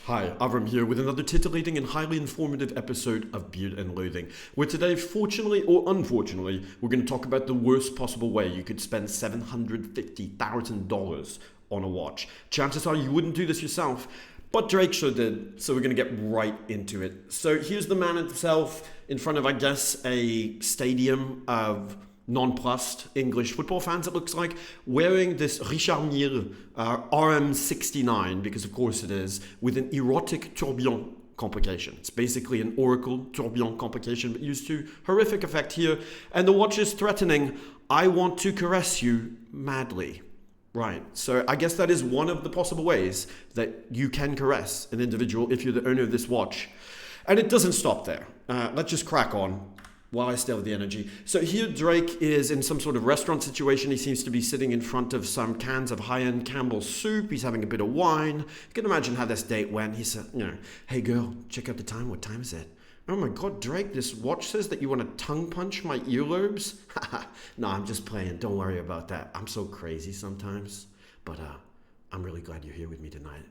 Hi, Avram here with another titillating and highly informative episode of Beard and Loathing, where today, fortunately or unfortunately, we're going to talk about the worst possible way you could spend $750,000 on a watch. Chances are you wouldn't do this yourself, but Drake sure did, so we're going to get right into it. So here's the man himself in front of, I guess, a stadium of nonplussed English football fans, it looks like, wearing this Richard Mille RM-69, because of course it is, with an erotic tourbillon complication. It's basically an oracle tourbillon complication, but used to horrific effect here. And the watch is threatening, I want to caress you madly. Right, so I guess that is one of the possible ways that you can caress an individual if you're the owner of this watch. And it doesn't stop there. Let's just crack on while I still have the energy. So here Drake is in some sort of restaurant situation. He seems to be sitting in front of some cans of high-end Campbell's soup. He's having a bit of wine. You can imagine how this date went. He said, hey girl, check out the time. What time is it? Oh my God, Drake, this watch says that you want to tongue punch my earlobes? No, I'm just playing. Don't worry about that. I'm so crazy sometimes. But I'm really glad you're here with me tonight.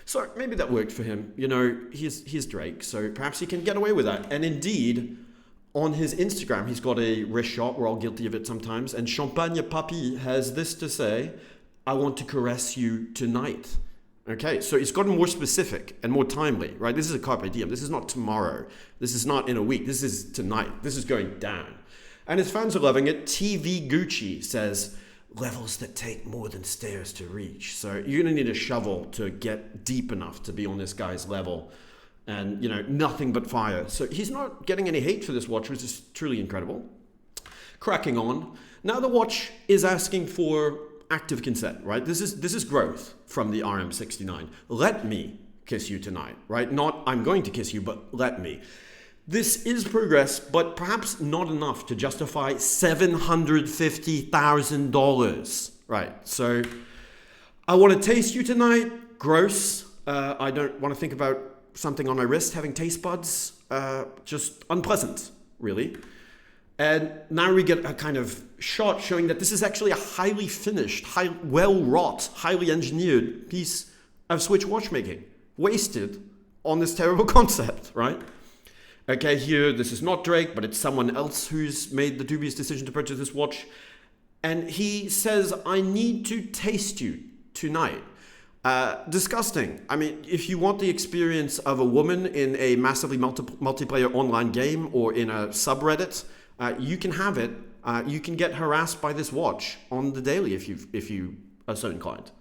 So maybe that worked for him. He's Drake, so perhaps he can get away with that. And indeed, on his Instagram, he's got a wrist shot. We're all guilty of it sometimes. And Champagne Papi has this to say, I want to caress you tonight. Okay, so it's gotten more specific and more timely, right? This is a carpe diem. This is not tomorrow. This is not in a week. This is tonight. This is going down. And his fans are loving it. TV Gucci says, levels that take more than stairs to reach. So you're going to need a shovel to get deep enough to be on this guy's level. And, nothing but fire. So he's not getting any hate for this watch, which is truly incredible. Cracking on. Now the watch is asking for active consent, right? This is growth from the RM-69. Let me kiss you tonight, right? Not I'm going to kiss you, but let me. This is progress, but perhaps not enough to justify $750,000, right? So I want to taste you tonight. Gross. I don't want to think about something on my wrist having taste buds. Just unpleasant, really. And now we get a kind of shot showing that this is actually a highly finished, well-wrought, highly engineered piece of Switch watchmaking, wasted on this terrible concept, right? Okay, here, this is not Drake, but it's someone else who's made the dubious decision to purchase this watch. And he says, I need to taste you tonight. Disgusting. I mean, if you want the experience of a woman in a massively multiplayer online game or in a subreddit, you can have it. You can get harassed by this watch on the daily if you are so inclined.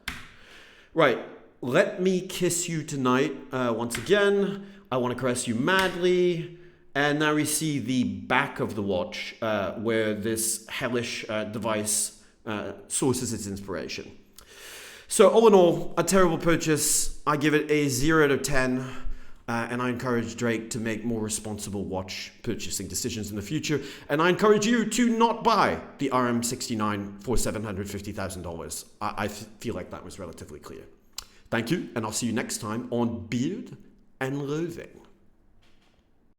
Right. Let me kiss you tonight. Once again, I want to caress you madly. And now we see the back of the watch where this hellish device sources its inspiration. So all in all, a terrible purchase. I give it a 0 out of 10. And I encourage Drake to make more responsible watch purchasing decisions in the future. And I encourage you to not buy the RM-69 for $750,000. I feel like that was relatively clear. Thank you, and I'll see you next time on Beard and Loathing.